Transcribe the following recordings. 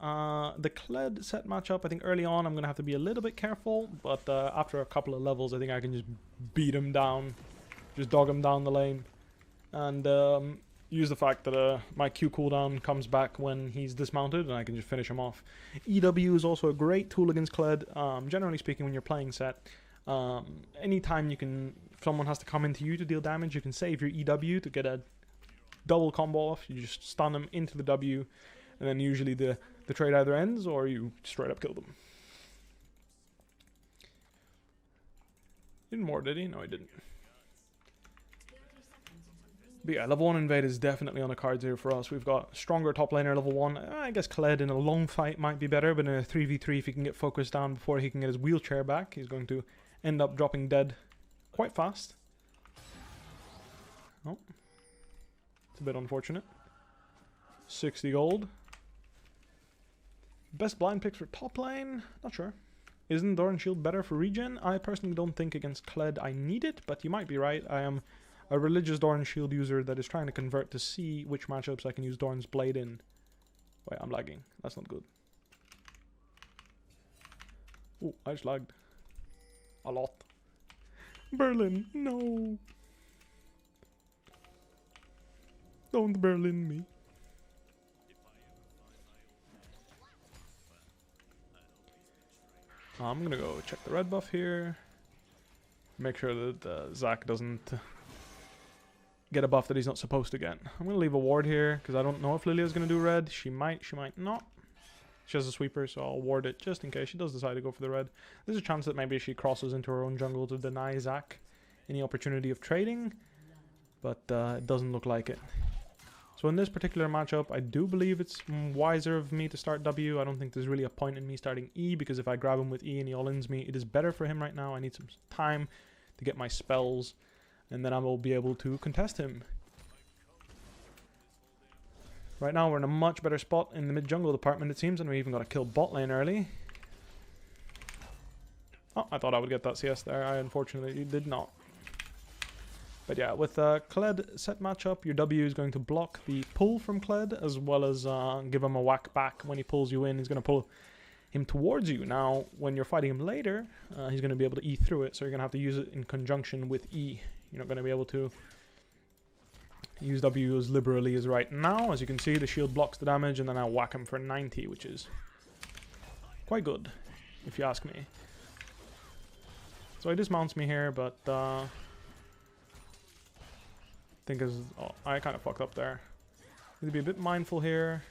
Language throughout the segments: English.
And the Kled Sett matchup, I think early on I'm going to have to be a little bit careful, but after a couple of levels I think I can just beat him down, just dog him down the lane, and use the fact that my Q cooldown comes back when he's dismounted and I can just finish him off. EW is also a great tool against Kled. Generally speaking, when you're playing Sett, anytime if someone has to come into you to deal damage, you can save your EW to get a double combo off. You just stun them into the W, and then usually the trade either ends or you straight up kill them. Didn't more, did he? No, he didn't. But yeah, level 1 invade is definitely on the cards here for us. We've got stronger top laner level 1. I guess Kled in a long fight might be better, but in a 3v3, if he can get focused down before he can get his wheelchair back, he's going to end up dropping dead quite fast. Oh. It's a bit unfortunate. 60 gold. Best blind picks for top lane? Not sure. Isn't Doran Shield better for regen? I personally don't think against Kled I need it, but you might be right. I am a religious Doran Shield user that is trying to convert to see which matchups I can use Doran's Blade in. Wait, I'm lagging. That's not good. Oh, I just lagged. A lot. Berlin, no. Don't Berlin me. I'm gonna go check the red buff here. Make sure that Zac doesn't get a buff that he's not supposed to get. I'm gonna leave a ward here because I don't know if Lilia's gonna do red. She might not. She has a sweeper, so I'll ward it just in case she does decide to go for the red. There's a chance that maybe she crosses into her own jungle to deny Zac any opportunity of trading, but it doesn't look like it. So in this particular matchup, I do believe it's wiser of me to start W. I don't think there's really a point in me starting E, because if I grab him with E and he all-ins me, it is better for him right now. I need some time to get my spells, and then I will be able to contest him. Right now we're in a much better spot in the mid-jungle department, it seems, and we even got to kill bot lane early. Oh, I thought I would get that CS there. I unfortunately did not. But yeah, with Kled Sett matchup, your W is going to block the pull from Kled, as well as give him a whack back when he pulls you in. He's going to pull him towards you. Now, when you're fighting him later, he's going to be able to E through it, so you're going to have to use it in conjunction with E. You're not going to be able to use W as liberally as right now. As you can see, the shield blocks the damage, and then I whack him for 90, which is quite good, if you ask me. So he dismounts me here, but I kind of fucked up there. Need to be a bit mindful here.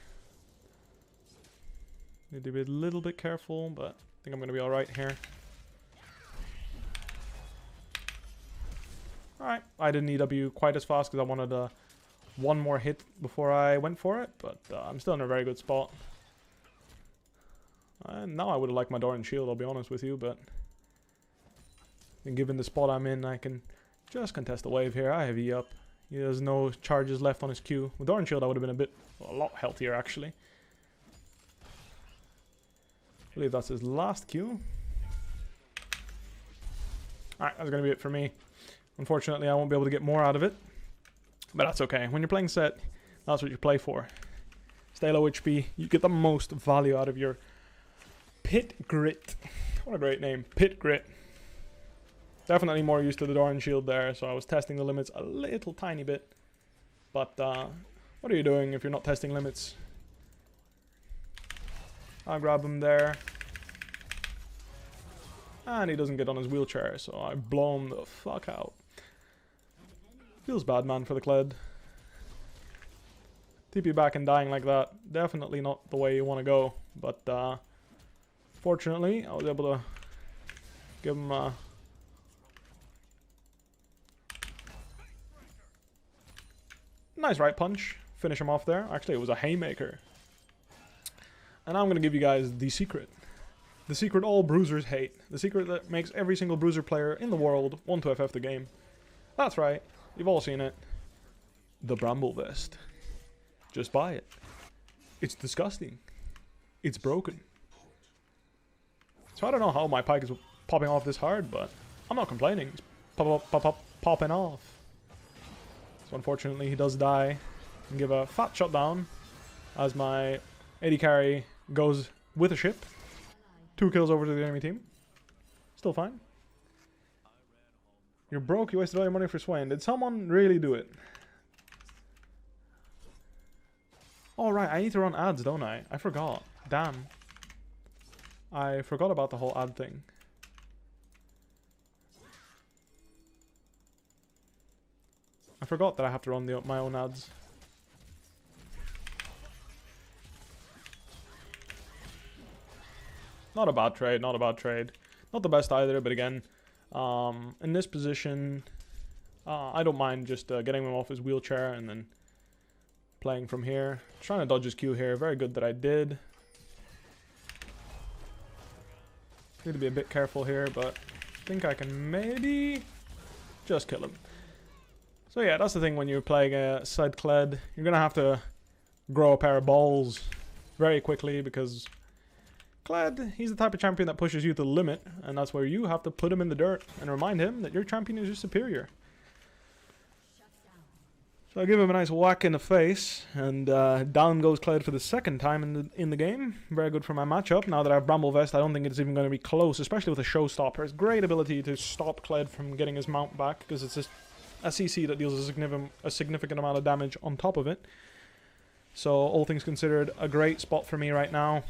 Need to be a little bit careful, but I think I'm going to be alright here. Alright, I didn't EW quite as fast because I wanted one more hit before I went for it, but I'm still in a very good spot. Now I would have liked my Doran Shield, I'll be honest with you, but given the spot I'm in, I can just contest the wave here. I have E up. He has no charges left on his Q. With Doran Shield I would have been a lot healthier actually. I believe that's his last Q. Alright, that's going to be it for me. Unfortunately, I won't be able to get more out of it. But that's okay. When you're playing Sett, that's what you play for. Stay low HP. You get the most value out of your Pit Grit. What a great name. Pit Grit. Definitely more used to the Doran Shield there, so I was testing the limits a little tiny bit. But what are you doing if you're not testing limits? I'll grab him there. And he doesn't get on his wheelchair, so I blow him the fuck out. Feels bad, man, for the Kled. TP back and dying like that, definitely not the way you want to go. But fortunately, I was able to give him a nice right punch, finish him off there. Actually, it was a haymaker. And I'm going to give you guys the secret. The secret all bruisers hate. The secret that makes every single bruiser player in the world want to FF the game. That's right. You've all seen it. The Bramble Vest. Just buy it. It's disgusting. It's broken. So I don't know how my pike is popping off this hard, but I'm not complaining. It's popping off. So unfortunately he does die and give a fat shutdown as my AD carry goes with a ship. 2 kills over to the enemy team. Still fine. You're broke, you wasted all your money for Swain. Did someone really do it? Oh right, I need to run ads, don't I? I forgot. Damn. I forgot about the whole ad thing. I forgot that I have to run my own ads. Not a bad trade, not a bad trade. Not the best either, but again, in this position, I don't mind just getting him off his wheelchair and then playing from here. Trying to dodge his Q here. Very good that I did. Need to be a bit careful here, but I think I can maybe just kill him. So yeah, that's the thing when you're playing a Sett Kled. You're going to have to grow a pair of balls very quickly because Kled, he's the type of champion that pushes you to the limit, and that's where you have to put him in the dirt and remind him that your champion is your superior. So I give him a nice whack in the face, and down goes Kled for the second time in the game. Very good for my matchup. Now that I have Bramble Vest, I don't think it's even going to be close, especially with a Showstopper. It's great ability to stop Kled from getting his mount back, because it's just a CC that deals a significant amount of damage on top of it. So all things considered, a great spot for me right now.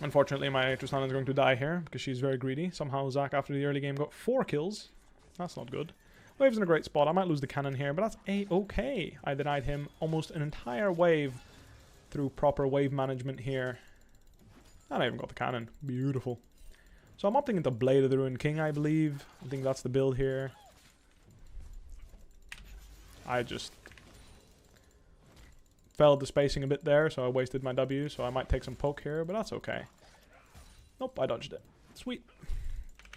Unfortunately, my Tristana is going to die here because she's very greedy. Somehow Zach, after the early game, got 4 kills. That's not good. Wave's in a great spot. I might lose the cannon here, but that's a-okay. I denied him almost an entire wave through proper wave management here. And I even got the cannon. Beautiful. So I'm opting into Blade of the Ruined King, I believe. I think that's the build here. I just failed the spacing a bit there, so I wasted my W, so I might take some poke here, but that's okay. Nope, I dodged it. Sweet.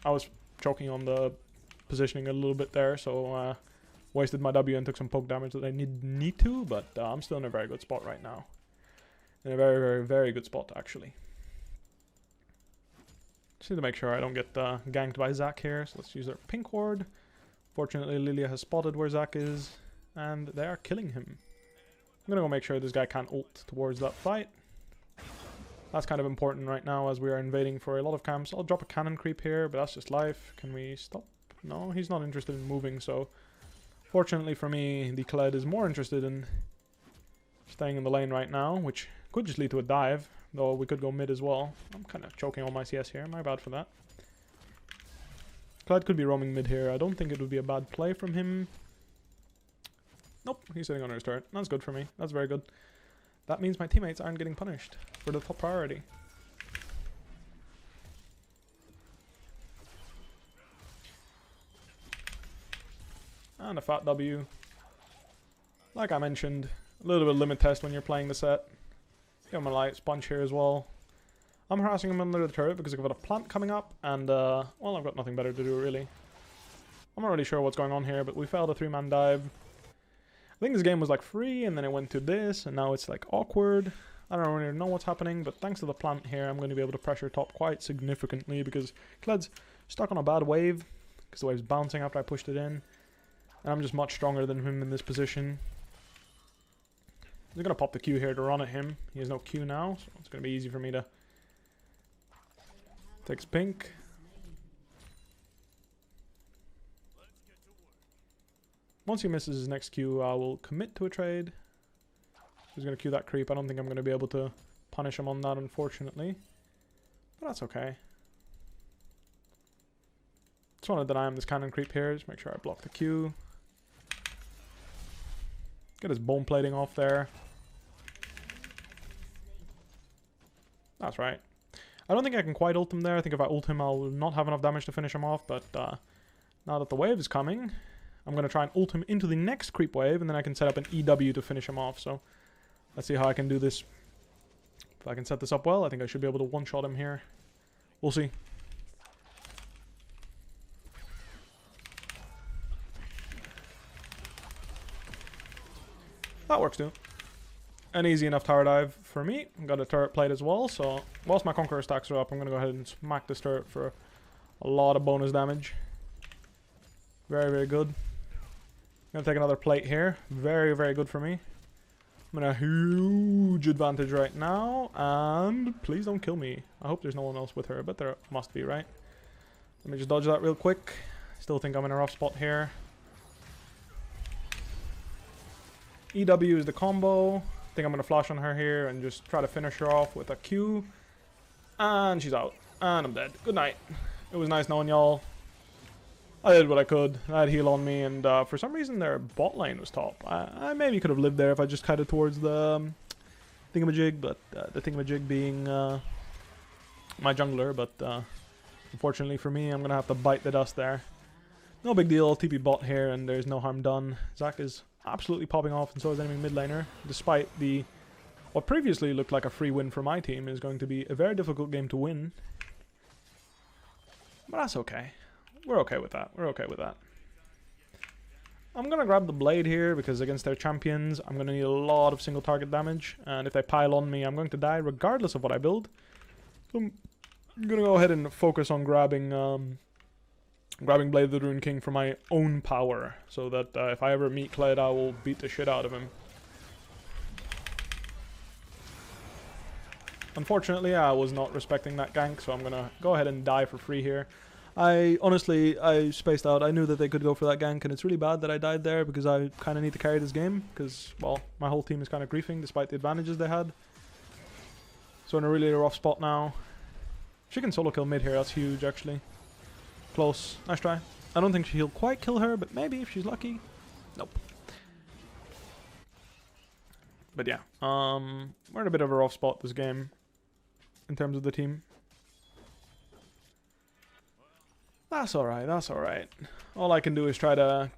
I was choking on the positioning a little bit there, so wasted my W and took some poke damage that I need to, but I'm still in a very good spot right now. In a very, very, very good spot, actually. Just need to make sure I don't get ganked by Zach here, so let's use our pink ward. Fortunately, Lilia has spotted where Zach is, and they are killing him. I'm gonna go make sure this guy can't ult towards that fight. That's kind of important right now as we are invading for a lot of camps. I'll drop a cannon creep here, but that's just life. Can we stop? No, he's not interested in moving, so fortunately for me, the Kled is more interested in staying in the lane right now, which could just lead to a dive, though we could go mid as well. I'm kind of choking on my CS here, my bad for that. Kled could be roaming mid here. I don't think it would be a bad play from him. Nope, he's sitting on his turret. That's good for me. That's very good. That means my teammates aren't getting punished for the top priority. And a fat W. Like I mentioned, a little bit of limit test when you're playing the Sett. Give him a light sponge here as well. I'm harassing him under the turret because I've got a plant coming up, and well, I've got nothing better to do really. I'm not really sure what's going on here, but we failed a 3-man dive. I think this game was like free, and then it went to this, and now it's like awkward. I don't really know what's happening, but thanks to the plant here, I'm going to be able to pressure top quite significantly because Kled's stuck on a bad wave because the wave's bouncing after I pushed it in. And I'm just much stronger than him in this position. I'm going to pop the Q here to run at him. He has no Q now, so it's going to be easy for me to take his pink. Once he misses his next Q, I will commit to a trade. He's going to Q that creep. I don't think I'm going to be able to punish him on that, unfortunately. But that's okay. Just want to deny him this cannon creep here. Just make sure I block the Q. Get his bone plating off there. That's right. I don't think I can quite ult him there. I think if I ult him, I'll not have enough damage to finish him off. But now that the wave is coming, I'm going to try and ult him into the next creep wave, and then I can set up an EW to finish him off. So let's see how I can do this. If I can set this up well, I think I should be able to one-shot him here. We'll see. That works too. An easy enough tower dive for me. Got a turret plate as well, so whilst my Conqueror stacks are up, I'm going to go ahead and smack this turret for a lot of bonus damage. Very, very good. I'm going to take another plate here. Very, very good for me. I'm in a huge advantage right now, and please don't kill me. I hope there's no one else with her, but there must be, right? Let me just dodge that real quick. Still think I'm in a rough spot here. EW is the combo. I think I'm going to flash on her here and just try to finish her off with a Q. And she's out. And I'm dead. Good night. It was nice knowing y'all. I did what I could. I had heal on me, and for some reason their bot lane was top. I maybe could have lived there if I just kited towards the thingamajig, but the thingamajig being my jungler, but unfortunately for me, I'm going to have to bite the dust there. No big deal, TP bot here, and there's no harm done. Zac is absolutely popping off, and so is enemy mid laner, despite the what previously looked like a free win for my team is going to be a very difficult game to win. But that's okay. We're okay with that. We're okay with that. I'm going to grab the blade here because against their champions, I'm going to need a lot of single target damage. And if they pile on me, I'm going to die regardless of what I build. So I'm going to go ahead and focus on grabbing Blade of the Rune King for my own power. So that if I ever meet Kled, I will beat the shit out of him. Unfortunately, I was not respecting that gank, so I'm going to go ahead and die for free here. I spaced out. I knew that they could go for that gank, and it's really bad that I died there because I kind of need to carry this game because, well, my whole team is kind of griefing despite the advantages they had. So in a really rough spot now. She can solo kill mid here. That's huge, actually. Close. Nice try. I don't think he'll quite kill her, but maybe if she's lucky. Nope. But yeah, we're in a bit of a rough spot this game in terms of the team. That's alright, that's alright. All I can do is try to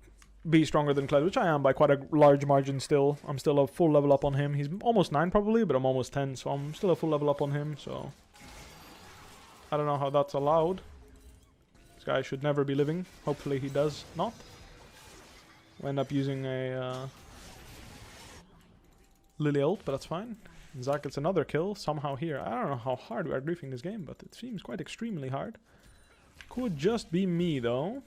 be stronger than Kled, which I am by quite a large margin still. I'm still a full level up on him. He's almost 9 probably, but I'm almost 10, so I'm still a full level up on him, so I don't know how that's allowed. This guy should never be living. Hopefully he does not. We'll end up using a Lily ult, but that's fine. And Zac gets another kill somehow here. I don't know how hard we are griefing this game, but it seems quite extremely hard. Could just be me, though.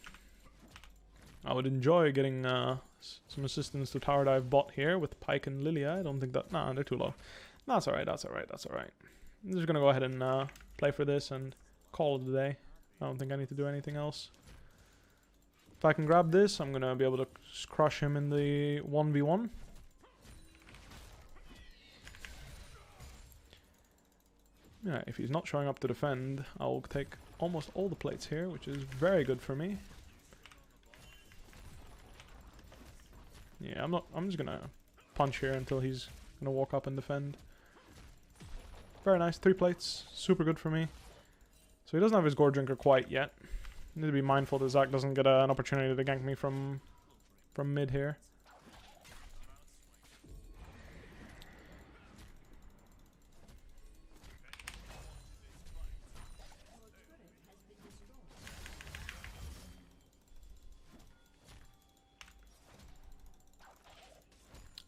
I would enjoy getting some assistance to tower dive bot here with Pyke and Lilia. I don't think that... Nah, they're too low. That's alright, that's alright, that's alright. I'm just gonna go ahead and play for this and call it a day. I don't think I need to do anything else. If I can grab this, I'm gonna be able to crush him in the 1v1. Yeah, if he's not showing up to defend, I'll take almost all the plates here, which is very good for me. Yeah, I'm just gonna punch here until he's gonna walk up and defend. Very nice, 3 plates, super good for me. So he doesn't have his Gore Drinker quite yet. Need to be mindful that Zac doesn't get an opportunity to gank me from mid here.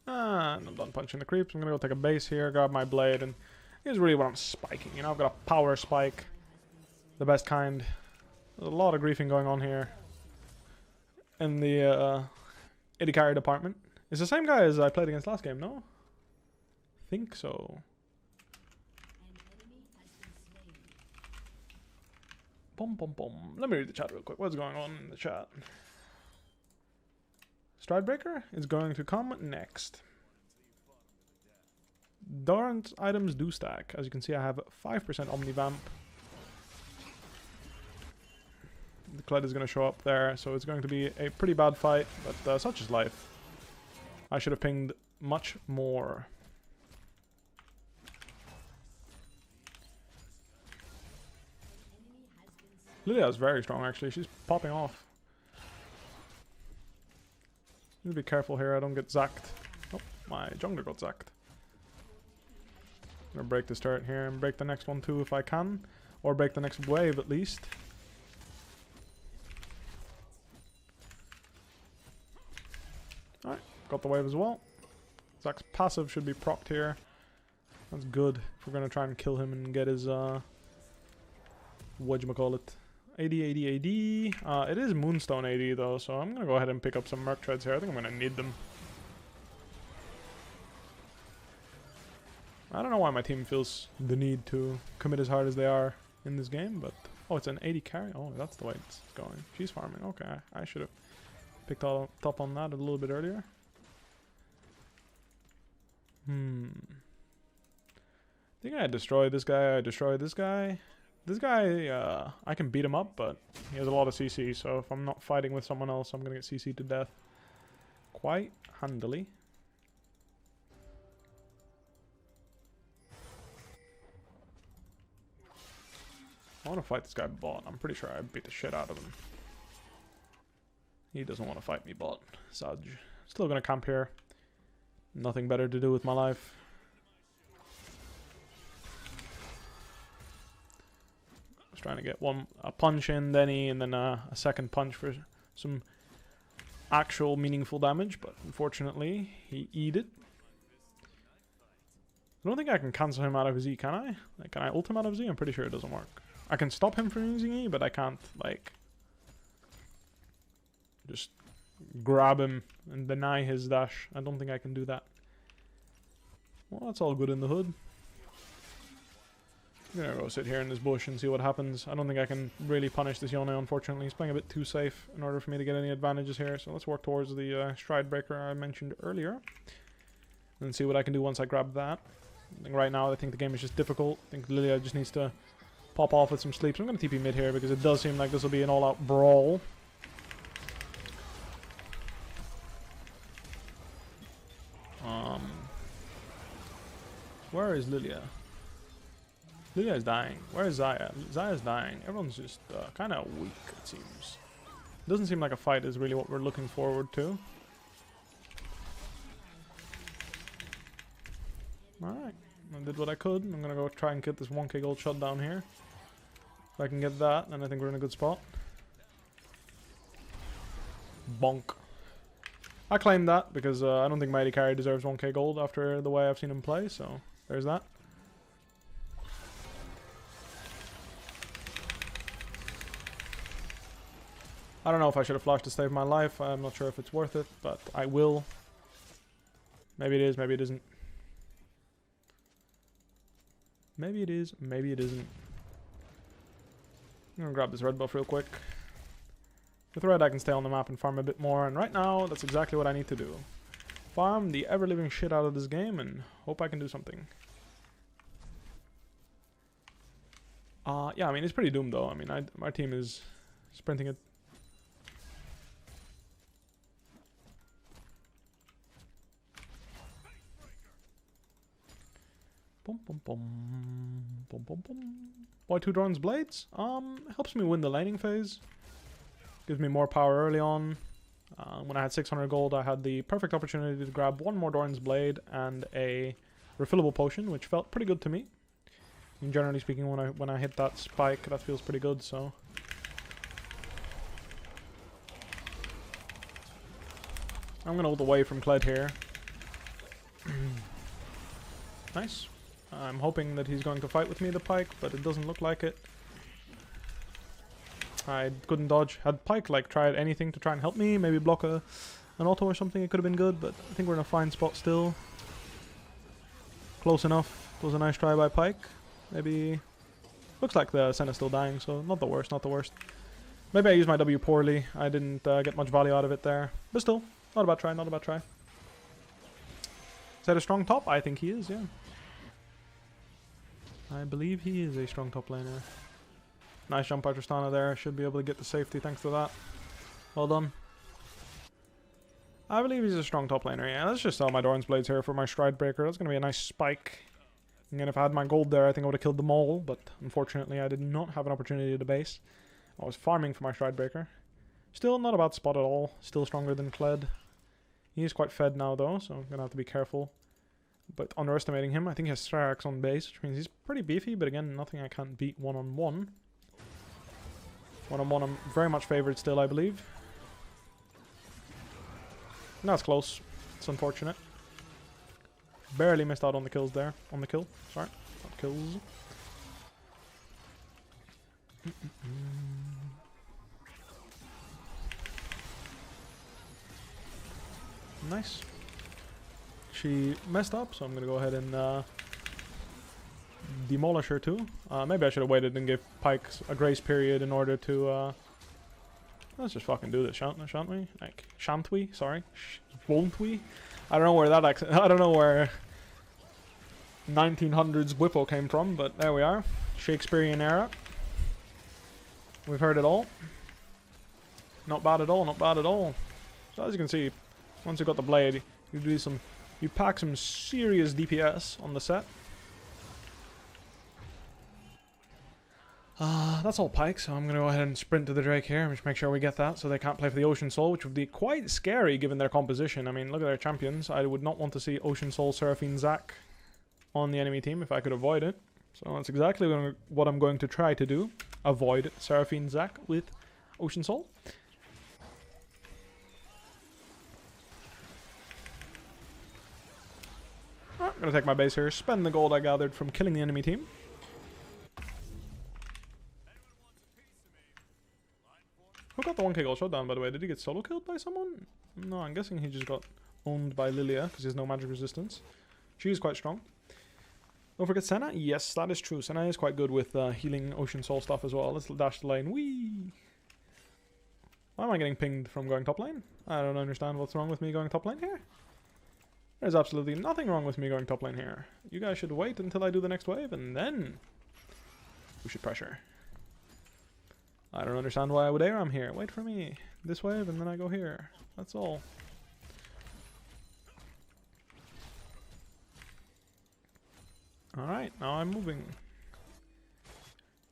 And I'm done punching the creeps. I'm gonna go take a base here, grab my blade, and here's really what I'm spiking. You know, I've got a power spike, the best kind. There's a lot of griefing going on here in the AD carry department. It's the same guy as I played against last game, no? Think so. Bum bum bum. Let me read the chat real quick. What's going on in the chat? Stridebreaker is going to come next. Darn items do stack. As you can see, I have 5% Omnivamp. The Kled is going to show up there, so it's going to be a pretty bad fight, but such is life. I should have pinged much more. Lilia is very strong, actually. She's popping off. Need to be careful here, I don't get zacked. Oh, my jungler got zacked. I'm gonna break this turret here and break the next one too if I can. Or break the next wave at least. Alright, got the wave as well. Zac's passive should be procced here. That's good if we're gonna try and kill him and get his whatchamacallit. AD. It is Moonstone AD though, so I'm gonna go ahead and pick up some Merc Treads here. I think I'm gonna need them. I don't know why my team feels the need to commit as hard as they are in this game, but... Oh, it's an 80 carry? Oh, that's the way it's going. She's farming. Okay, I should have picked up on that a little bit earlier. I think I destroyed this guy. I destroyed this guy. This guy, I can beat him up, but he has a lot of CC, so if I'm not fighting with someone else, I'm going to get CC'd to death quite handily. I want to fight this guy bot. I'm pretty sure I beat the shit out of him. He doesn't want to fight me bot. Saj. Still going to camp here. Nothing better to do with my life. Trying to get a punch in Denny and then a second punch for some actual meaningful damage, but unfortunately he E'd it. I don't think I can cancel him out of his E, can I? Like, can I ult him out of his E? I'm pretty sure it doesn't work. I can stop him from using E, but I can't, like, just grab him and deny his dash. I don't think I can do that. Well, that's all good in the hood. I'm gonna go sit here in this bush and see what happens. I don't think I can really punish this Yone, unfortunately. He's playing a bit too safe in order for me to get any advantages here. So let's work towards the stride breaker I mentioned earlier. And see what I can do once I grab that. I think right now I think the game is just difficult. I think Lilia just needs to pop off with some sleep. So I'm going to TP mid here because it does seem like this will be an all-out brawl. Where is Lilia? Lilia is dying. Where is Xayah? Xayah's dying. Everyone's just kind of weak, it seems. Doesn't seem like a fight is really what we're looking forward to. Alright. I did what I could. I'm going to go try and get this 1k gold shutdown here. If I can get that, then I think we're in a good spot. Bonk. I claim that because I don't think Mighty Carry deserves 1k gold after the way I've seen him play, so there's that. I don't know if I should have flashed to save my life. I'm not sure if it's worth it, but I will. Maybe it is, maybe it isn't. Maybe it is, maybe it isn't. I'm gonna grab this red buff real quick. With red I can stay on the map and farm a bit more, and right now that's exactly what I need to do. Farm the ever-living shit out of this game and hope I can do something. Yeah, I mean, it's pretty doomed though. I mean, my team is sprinting it. Boom, boom, boom, boom, boom, boom. Why 2 Doran's Blades? Helps me win the laning phase. Gives me more power early on. When I had 600 gold, I had the perfect opportunity to grab 1 more Doran's Blade and a refillable potion, which felt pretty good to me. And generally speaking, when I hit that spike, that feels pretty good. So I'm gonna ult away from Kled here. Nice. I'm hoping that he's going to fight with me, the Pyke, but it doesn't look like it. I couldn't dodge. Had Pyke like tried anything to try and help me, maybe block an auto or something, it could have been good, but I think we're in a fine spot still. Close enough. It was a nice try by Pyke. Maybe... Looks like the Sett is still dying, so not the worst, not the worst. Maybe I used my W poorly. I didn't get much value out of it there. But still, not a bad try, not a bad try. Is that a strong top? I think he is, yeah. I believe he is a strong top laner. Nice jump by Tristana there. Should be able to get the safety thanks to that. Well done. I believe he's a strong top laner. Yeah, let's just sell my Doran's Blades here for my Stride Breaker. That's going to be a nice spike. Again, if I had my gold there, I think I would have killed them all. But unfortunately, I did not have an opportunity to base. I was farming for my Stride Breaker. Still not a bad spot at all. Still stronger than Kled. He is quite fed now though, so I'm going to have to be careful. But underestimating him, I think he has Strax on base, which means he's pretty beefy, but again, nothing I can't beat one-on-one. One-on-one, I'm very much favored still, I believe. And that's close. It's unfortunate. Barely missed out on the kills there. On the kill, sorry. Not kills. Nice. She messed up, so I'm going to go ahead and Demolisher too. Maybe I should have waited and gave Pyke a grace period in order to... let's just fucking do this, shan't we? Like, shan't we? Sorry. Won't we? I don't know where that accent... I don't know where 1900s Bwipo came from, but there we are. Shakespearean era. We've heard it all. Not bad at all, not bad at all. So as you can see, once you got the blade, you pack some serious DPS on the Sett. That's all Pyke, so I'm going to go ahead and sprint to the Drake here and just make sure we get that so they can't play for the Ocean Soul, which would be quite scary given their composition. I mean, look at their champions. I would not want to see Ocean Soul, Seraphine, Zac on the enemy team if I could avoid it. So that's exactly what I'm going to try to do. Avoid Seraphine, Zac with Ocean Soul. I'm going to take my base here, spend the gold I gathered from killing the enemy team. Who got the 1k gold shutdown, by the way? Did he get solo killed by someone? No, I'm guessing he just got owned by Lilia, because he has no magic resistance. She is quite strong. Don't forget Senna. Yes, that is true. Senna is quite good with healing Ocean Soul stuff as well. Let's dash the lane. Whee! Why am I getting pinged from going top lane? I don't understand what's wrong with me going top lane here. There's absolutely nothing wrong with me going top lane here. You guys should wait until I do the next wave, and then we should pressure. I don't understand why I would ARAM here. Wait for me. This wave, and then I go here. That's all. Alright, now I'm moving.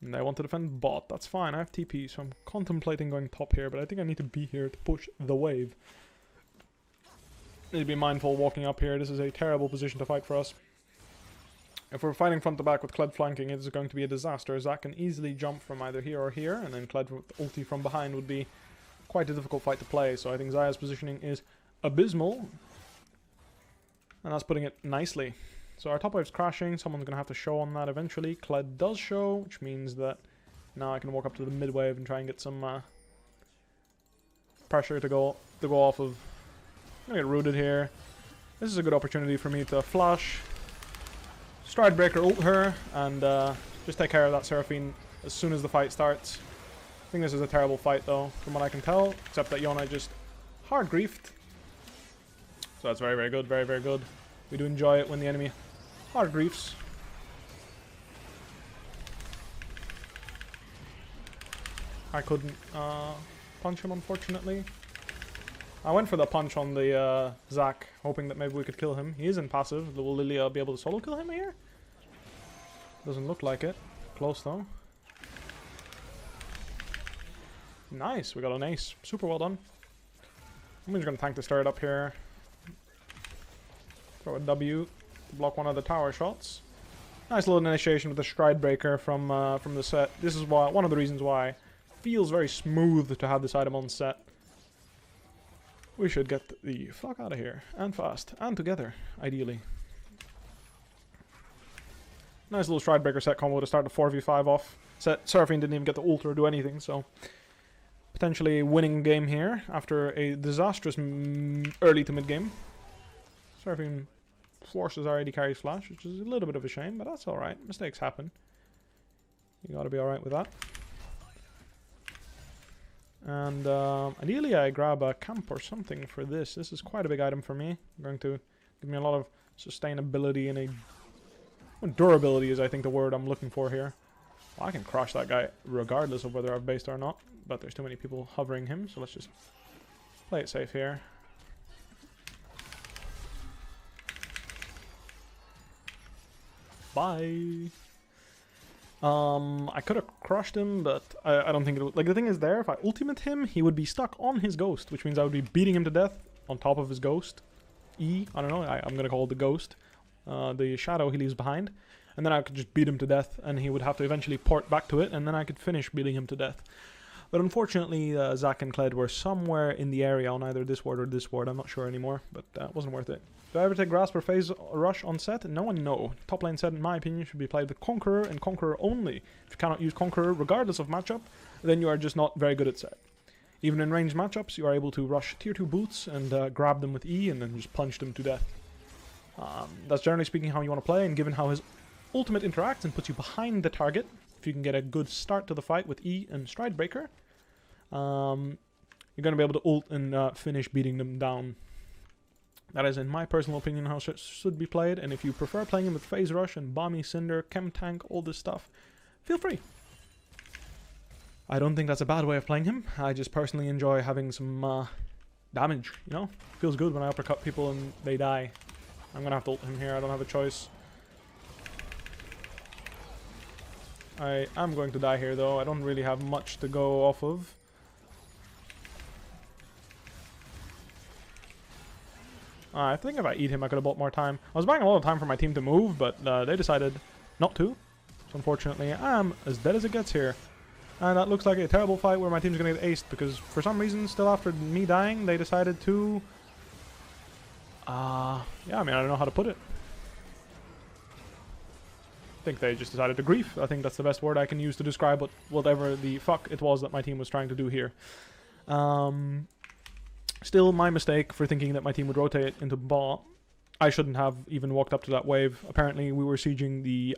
And I want to defend bot. That's fine. I have TP, so I'm contemplating going top here, but I think I need to be here to push the wave. Need to be mindful walking up here. This is a terrible position to fight for us. If we're fighting front to back with Kled flanking, it is going to be a disaster. Zac can easily jump from either here or here, and then Kled with ulti from behind would be quite a difficult fight to play. So I think Xayah's positioning is abysmal. And that's putting it nicely. So our top wave's crashing. Someone's going to have to show on that eventually. Kled does show, which means that now I can walk up to the mid wave and try and get some pressure to go off of. I'm going to get rooted here. This is a good opportunity for me to flash, Stridebreaker ult her, and just take care of that Seraphine as soon as the fight starts. I think this is a terrible fight though, from what I can tell, except that Yone just hard griefed. So that's very, very good, very, very good. We do enjoy it when the enemy hard griefs. I couldn't punch him, unfortunately. I went for the punch on the Zac, hoping that maybe we could kill him. He is in passive. Will Lilia be able to solo kill him here? Doesn't look like it. Close though. Nice, we got an ace. Super well done. I'm just going to tank the start up here. Throw a W to block one of the tower shots. Nice little initiation with the Stridebreaker from the Sett. This is why one of the reasons why it feels very smooth to have this item on Sett. We should get the fuck out of here. And fast. And together, ideally. Nice little Stridebreaker Sett combo to start the 4v5 off. Seraphine didn't even get the ult or do anything, so... potentially winning game here after a disastrous early to mid game. Seraphine forces our AD carry's flash, which is a little bit of a shame, but that's alright. Mistakes happen. You gotta be alright with that. And ideally I grab a camp or something for this. This is quite a big item for me. Going to give me a lot of sustainability and a... well, durability is I think the word I'm looking for here. Well, I can crush that guy regardless of whether I've based or not. But there's too many people hovering him, so let's just play it safe here. Bye! I could have crushed him, but I don't think it would... like, the thing is there, if I ultimate him, he would be stuck on his ghost, which means I would be beating him to death on top of his ghost. I don't know, I'm gonna call it the ghost. The shadow he leaves behind. And then I could just beat him to death, and he would have to eventually port back to it, and then I could finish beating him to death. But unfortunately, Zac and Kled were somewhere in the area on either this ward or this ward. I'm not sure anymore, but it wasn't worth it. Do I ever take Grasp or Phase Rush on Sett? No and no. Top lane Sett, in my opinion, should be played with Conqueror and Conqueror only. If you cannot use Conqueror regardless of matchup, then you are just not very good at Sett. Even in ranged matchups, you are able to rush tier 2 boots and grab them with E and then just punch them to death. That's generally speaking how you want to play, and given how his ultimate interacts and puts you behind the target. If you can get a good start to the fight with E and Stride Breaker, you're going to be able to ult and finish beating them down. That is, in my personal opinion, how it should be played. And if you prefer playing him with Phase Rush and Balmy Cinder, Chem Tank, all this stuff, feel free. I don't think that's a bad way of playing him. I just personally enjoy having some damage, you know? Feels good when I uppercut people and they die. I'm going to have to ult him here. I don't have a choice. I am going to die here, though. I don't really have much to go off of. I think if I eat him, I could have bought more time. I was buying a lot of time for my team to move, but they decided not to. So unfortunately, I am as dead as it gets here. And that looks like a terrible fight where my team's going to get aced, because for some reason, still after me dying, they decided to... yeah, I mean, I don't know how to put it. I think they just decided to grief. I think that's the best word I can use to describe whatever the fuck it was that my team was trying to do here. Still my mistake for thinking that my team would rotate into bot. I shouldn't have even walked up to that wave. Apparently we were sieging the...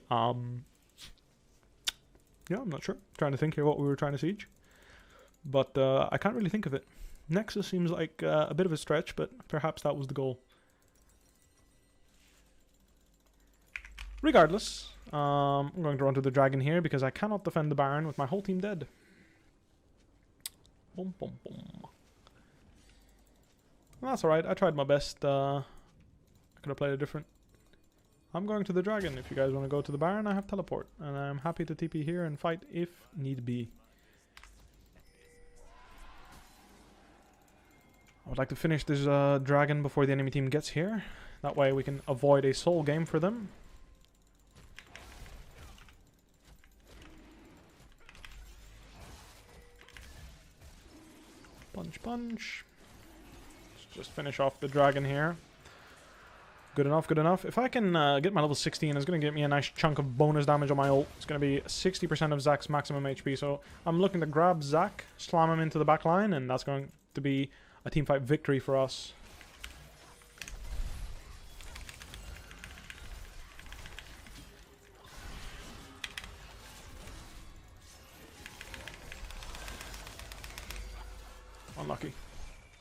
yeah, I'm not sure. Trying to think here what we were trying to siege. But I can't really think of it. Nexus seems like a bit of a stretch, but perhaps that was the goal. Regardless, I'm going to run to the dragon here because I cannot defend the Baron with my whole team dead. Boom, boom, boom. Well, that's alright. I tried my best. I could have played it different. I'm going to the dragon. If you guys want to go to the Baron, I have teleport. And I'm happy to TP here and fight if need be. I would like to finish this dragon before the enemy team gets here. That way we can avoid a soul game for them. Punch, punch. Let's just finish off the dragon here. Good enough, good enough. If I can get my level 16, it's going to get me a nice chunk of bonus damage on my ult. It's going to be 60% of Zack's maximum HP. So I'm looking to grab Zack, slam him into the back line, and that's going to be a teamfight victory for us. Unlucky.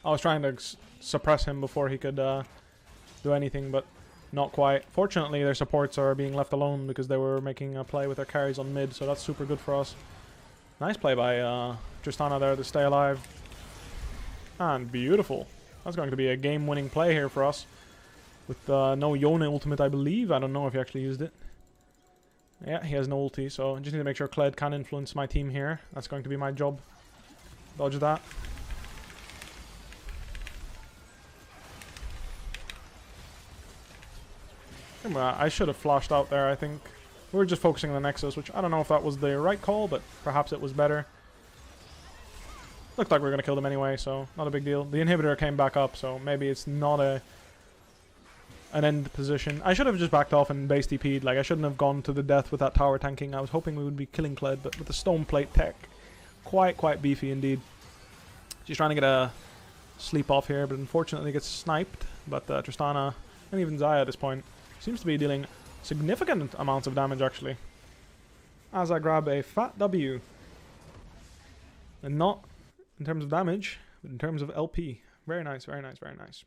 I was trying to suppress him before he could do anything, but not quite. Fortunately, their supports are being left alone because they were making a play with their carries on mid, so that's super good for us. Nice play by Tristana there to stay alive. And beautiful. That's going to be a game-winning play here for us. With no Yone ultimate, I believe. I don't know if he actually used it. Yeah, he has no ulti, so I just need to make sure Kled can influence my team here. That's going to be my job. Dodge that. I should have flashed out there, I think. We were just focusing on the Nexus, which I don't know if that was the right call, but perhaps it was better. Looked like we were going to kill them anyway, so not a big deal. The inhibitor came back up, so maybe it's not an end position. I should have just backed off and base TP'd. Like, I shouldn't have gone to the death with that tower tanking. I was hoping we would be killing Kled, but with the stone plate tech, quite beefy indeed. She's trying to get a sleep off here, but unfortunately gets sniped. But Tristana, and even Xayah at this point, seems to be dealing significant amounts of damage, actually. As I grab a fat W. And not in terms of damage, but in terms of LP. Very nice, very nice, very nice.